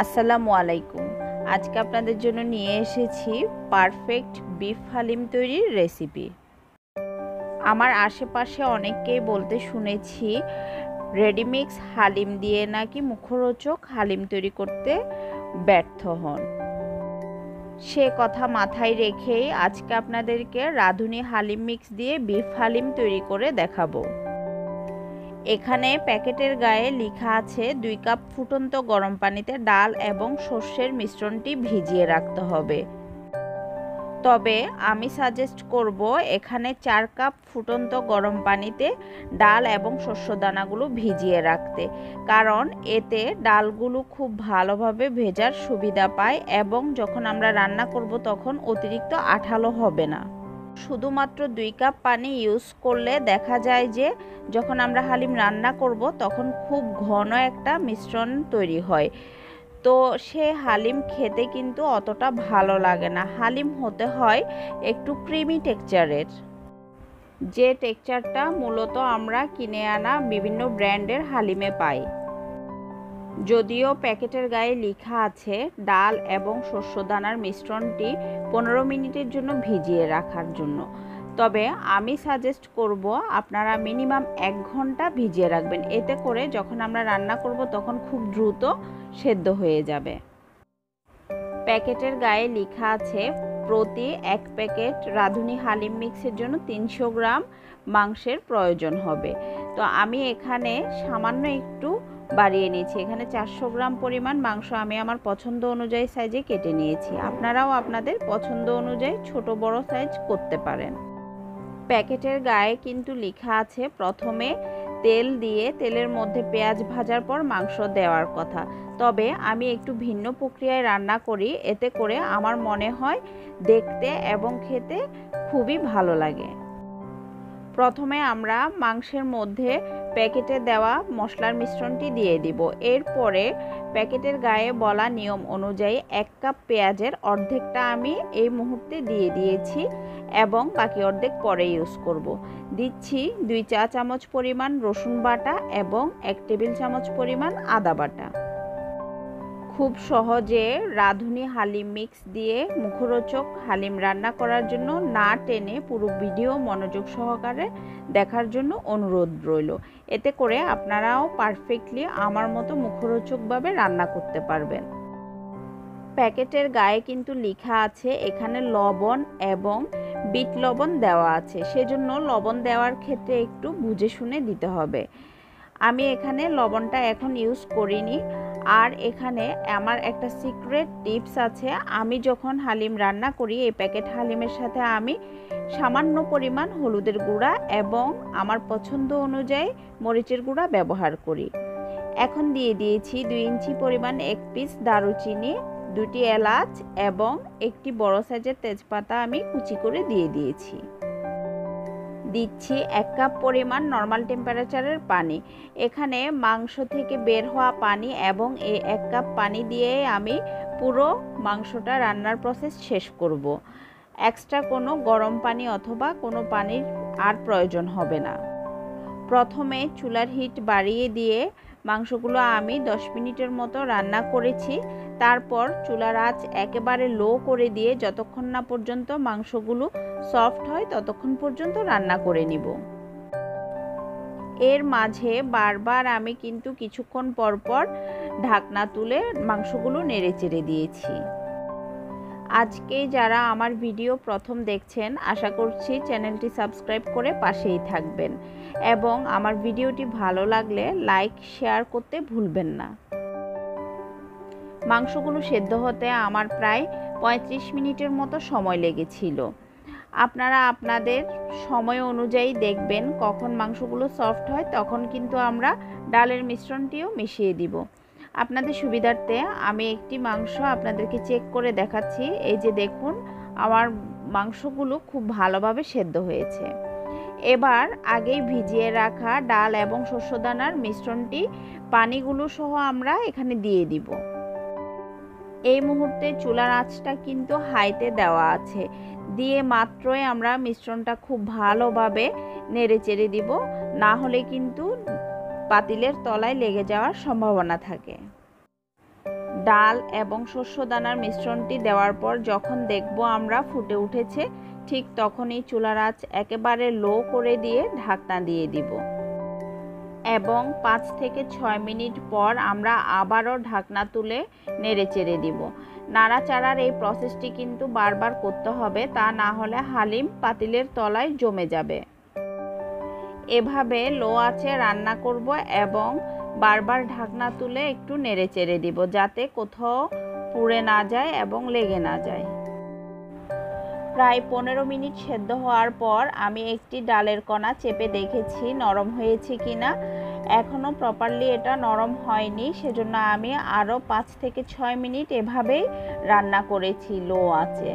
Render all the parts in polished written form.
আসসালামু আলাইকুম। আজকে আপনাদের জন্য নিয়ে এসেছি পারফেক্ট বিফ হালিম তৈরির রেসিপি। আমার আশেপাশে অনেককেই বলতে শুনেছি রেডিমিক্স হালিম দিয়ে নাকি মুখরোচক হালিম তৈরি করতে ব্যর্থ হন। সে কথা মাথায় রেখেই আজকে আপনাদেরকে রাঁধুনি হালিম মিক্স দিয়ে বিফ হালিম তৈরি করে দেখাবো। এখানে প্যাকেটের গায়ে লেখা আছে 2 কাপ ফুটন্ত গরম পানিতে ডাল এবং সর্ষের মিশ্রণটি ভিজিয়ে রাখতে হবে। তবে আমি সাজেস্ট করব এখানে 4 কাপ ফুটন্ত গরম পানিতে ডাল এবং শস্য দানাগুলো ভিজিয়ে রাখতে, কারণ এতে ডালগুলো খুব ভালোভাবে ভেজার সুবিধা পায় এবং যখন আমরা রান্না করব তখন অতিরিক্ত আঠালো হবে না। শুধুমাত্র 2 কাপ পানি ইউজ করলে দেখা যায় যে যখন আমরা হালিম রান্না করব তখন খুব ঘন একটা মিশ্রণ তৈরি হয়, তো সে হালিম খেতে কিন্তু অতটা ভালো লাগে না। হালিম হতে হয় একটু ক্রিমি টেক্সচারের, যে টেক্সচারটা মূলত আমরা কিনে আনা বিভিন্ন ব্র্যান্ডের হালিমে পাই। যদিও প্যাকেটের গায়ে লেখা আছে ডাল এবং শস্য দানার মিশ্রণটি 15 মিনিটের জন্য ভিজিয়ে রাখার জন্য, তবে আমি সাজেস্ট করব আপনারা মিনিমাম 1 ঘন্টা ভিজিয়ে রাখবেন। এতে করে যখন আমরা রান্না করব তখন খুব দ্রুত সেদ্ধ হয়ে যাবে। প্যাকেটের গায়ে লেখা আছে প্রতি 1 প্যাকেট রাঁধুনি হালিম মিক্সের জন্য 300 গ্রাম মাংসের প্রয়োজন হবে। তো আমি এখানে সামান্য একটু বাড়িয়ে নিয়েছি। এখানে 400 গ্রাম পরিমাণ মাংস আমি আমার পছন্দ অনুযায়ী সাইজে কেটে নিয়েছি। আপনারাও আপনাদের পছন্দ অনুযায়ী ছোট বড় সাইজ করতে পারেন। প্যাকেটের গায়ে কিন্তু লেখা আছে প্রথমে তেল দিয়ে তেলের মধ্যে পেঁয়াজ ভাজার পর মাংস দেওয়ার কথা, তবে আমি একটু ভিন্ন প্রক্রিয়ায় রান্না করি। এতে করে আমার মনে হয় দেখতে এবং খেতে খুবই ভালো লাগে। প্রথমে আমরা মাংসের মধ্যে প্যাকেটে দেওয়া মশলার মিশ্রণটি দিয়ে দিব। এরপরে প্যাকেটের গায়ে বলা নিয়ম অনুযায়ী 1 কাপ পেঁয়াজের অর্ধেকটা আমি এই মুহূর্তে দিয়ে দিয়েছি এবং বাকি অর্ধেক পরে ইউজ করব। দিচ্ছি 2 চা চামচ পরিমাণ রসুন বাটা এবং 1 টেবিল চামচ পরিমাণ আদা বাটা। খুব সহজে রাঁধুনি হালিম মিক্স দিয়ে মুখরোচক হালিম রান্না করার জন্য না টেনে পুরো ভিডিও মনোযোগ সহকারে দেখার জন্য অনুরোধ রইল। এতে করে আপনারাও পারফেক্টলি আমার মতো মুখরোচকভাবে রান্না করতে পারবেন। প্যাকেটের গায়ে কিন্তু লেখা আছে এখানে লবণ এবং বিট লবণ দেওয়া আছে, সেজন্য লবণ দেওয়ার ক্ষেত্রে একটু বুঝে শুনে দিতে হবে। আমি এখানে লবণটা এখন ইউজ করিনি। আর এখানে আমার একটা সিক্রেট টিপস আছে, আমি যখন হালিম রান্না করি এই প্যাকেট হালিমের সাথে আমি সামান্য পরিমাণ হলুদের গুঁড়া এবং আমার পছন্দ অনুযায়ী মরিচের গুঁড়া ব্যবহার করি। এখন দিয়ে দিয়েছি 2 ইঞ্চি পরিমাণ 1 পিস দারুচিনি, 2টি এলাচ এবং একটি বড় সাইজের তেজপাতা আমি কুচি করে দিয়ে দিয়েছি। দিচ্ছি 1 কাপ পরিমাণ নর্মাল টেম্পারেচারের পানি। এখানে মাংস থেকে বের হওয়া পানি এবং এই 1 কাপ পানি দিয়ে আমি পুরো মাংসটা রান্নার প্রসেস শেষ করব। এক্সট্রা কোনো গরম পানি অথবা কোনো পানির আর প্রয়োজন হবে না। প্রথমে চুলার হিট বাড়িয়ে দিয়ে মাংসগুলো আমি 10 মিনিটের মতো রান্না করেছি। তারপর চুলার আঁচ একেবারে লো করে দিয়ে যতক্ষণ না পর্যন্ত মাংসগুলো সফট হয় ততক্ষণ পর্যন্ত রান্না করে নিব। এর মাঝে বারবার আমি কিন্তু কিছুক্ষণ পর পর ঢাকনা তুলে মাংসগুলো নেড়েচেড়ে দিয়েছি। আজকে যারা আমার ভিডিও প্রথম দেখছেন আশা করছি চ্যানেলটি সাবস্ক্রাইব করে পাশেই থাকবেন এবং আমার ভিডিওটি ভালো লাগলে লাইক শেয়ার করতে ভুলবেন না। মাংসগুলো সেদ্ধ হতে আমার প্রায় 35 মিনিটের মতো সময় লেগেছিল। আপনারা আপনাদের সময় অনুযায়ী দেখবেন কখন মাংসগুলো সফট হয় তখন কিন্তু আমরা ডালের মিশ্রণটিও মিশিয়ে দিব। আপনাদের সুবিধার্থে আমি একটি মাংস আপনাদেরকে চেক করে দেখাচ্ছি। এই যে দেখুন আমার মাংসগুলো খুব ভালোভাবে সেদ্ধ হয়েছে। এবার আগেই ভিজিয়ে রাখা ডাল এবং শস্যদানার মিশ্রণটি পানিগুলো সহ আমরা এখানে দিয়ে দিব। এই মুহূর্তে চুলার আঁচটা কিন্তু হাইতে দেওয়া আছে, দিয়ে মাত্রই আমরা মিশ্রণটা খুব ভালোভাবে নেড়েচেড়ে দিব, না হলে কিন্তু পাতিলের তলায় লেগে যাওয়ার সম্ভাবনা থাকে। ডাল এবং শস্য দানার মিশ্রণটি দেওয়ার পর যখন দেখব আমরা ফুটে উঠেছে, ঠিক তখনই চুলার আঁচ একেবারে লো করে দিয়ে ঢাকনা দিয়ে দিব এবং 5 থেকে 6 মিনিট পর আমরা আবারও ঢাকনা তুলে নেড়েচেড়ে দিব। নাড়াচাড়ার এই প্রসেসটি কিন্তু বারবার করতে হবে, তা না হলে হালিম পাতিলের তলায় জমে যাবে। এভাবে লো আঁচে রান্না করব এবং বারবার ঢাকনা তুলে একটু নেড়েচেড়ে দিব যাতে কোথাও পুড়ে না যায় এবং লেগে না যায়। প্রায় 15 মিনিট সেদ্ধ হওয়ার পর আমি একটি ডালের কণা চেপে দেখেছি নরম হয়েছে কিনা। এখনও প্রপারলি এটা নরম হয়নি, সেজন্য আমি আরও 5 থেকে 6 মিনিট এভাবেই রান্না করেছি লো আঁচে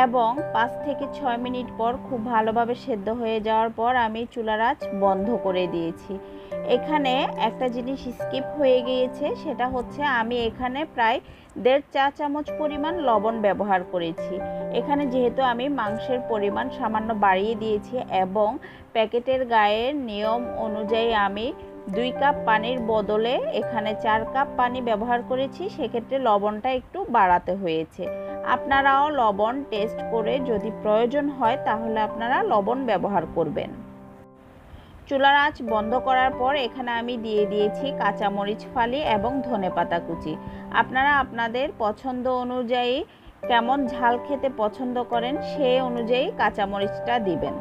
এবং 5 থেকে 6 মিনিট পর খুব ভালোভাবে সেদ্ধ হয়ে যাওয়ার পর আমি চুলার আঁচ বন্ধ করে দিয়েছি। এখানে একটা জিনিস স্কিপ হয়ে গিয়েছে, সেটা হচ্ছে আমি এখানে প্রায় 1.5 চা চামচ পরিমাণ লবণ ব্যবহার করেছি। এখানে যেহেতু আমি মাংসের পরিমাণ সামান্য বাড়িয়ে দিয়েছি এবং প্যাকেটের গায়ের নিয়ম অনুযায়ী আমি 2 কাপ পানির বদলে এখানে 4 কাপ পানি ব্যবহার করেছি, সেক্ষেত্রে লবণটা একটু বাড়াতে হয়েছে। আপনারাও লবণ টেস্ট করে যদি প্রয়োজন হয় তাহলে আপনারা লবণ ব্যবহার করবেন। চুলার আঁচ বন্ধ করার পর এখানে আমি দিয়ে দিয়েছি কাঁচামরিচ ফালি এবং ধনেপাতা কুচি। আপনারা আপনাদের পছন্দ অনুযায়ী কেমন ঝাল খেতে পছন্দ করেন সেই অনুযায়ী কাঁচামরিচটা দিবেন।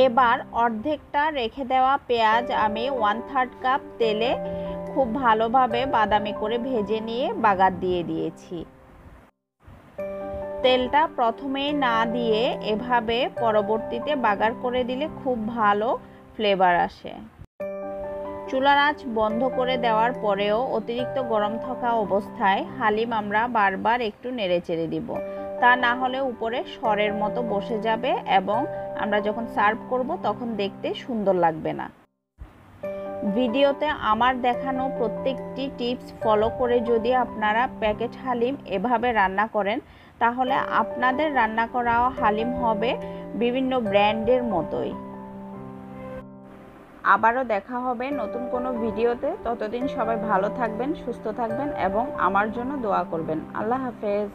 এবার অর্ধেকটা রেখে দেওয়া পেঁয়াজ আমি 1/3 কাপ তেলে খুব ভালোভাবে বাদামি করে ভেজে নিয়ে বাগার দিয়ে দিয়েছি। তেলটা প্রথমেই না দিয়ে এভাবে পরবর্তীতে বাগার করে দিলে খুব ভালো ফ্লেভার আসে। চুলার আঁচ বন্ধ করে দেওয়ার পরেও অতিরিক্ত গরম থাকা অবস্থায় হালিম আমরা বারবার একটু নেড়েচেড়ে দিব, তা না হলে উপরে সরের মতো বসে যাবে এবং আমরা যখন সার্ভ করব তখন দেখতে সুন্দর লাগবে না। ভিডিওতে আমার দেখানো প্রত্যেকটি টিপস ফলো করে যদি আপনারা প্যাকেট হালিম এভাবে রান্না করেন তাহলে আপনাদের রান্না করা হালিম হবে বিভিন্ন ব্র্যান্ডের মতোই। আবারও দেখা হবে নতুন কোনো ভিডিওতে। ততদিন সবাই ভালো থাকবেন, সুস্থ থাকবেন এবং আমার জন্য দোয়া করবেন। আল্লাহ হাফেজ।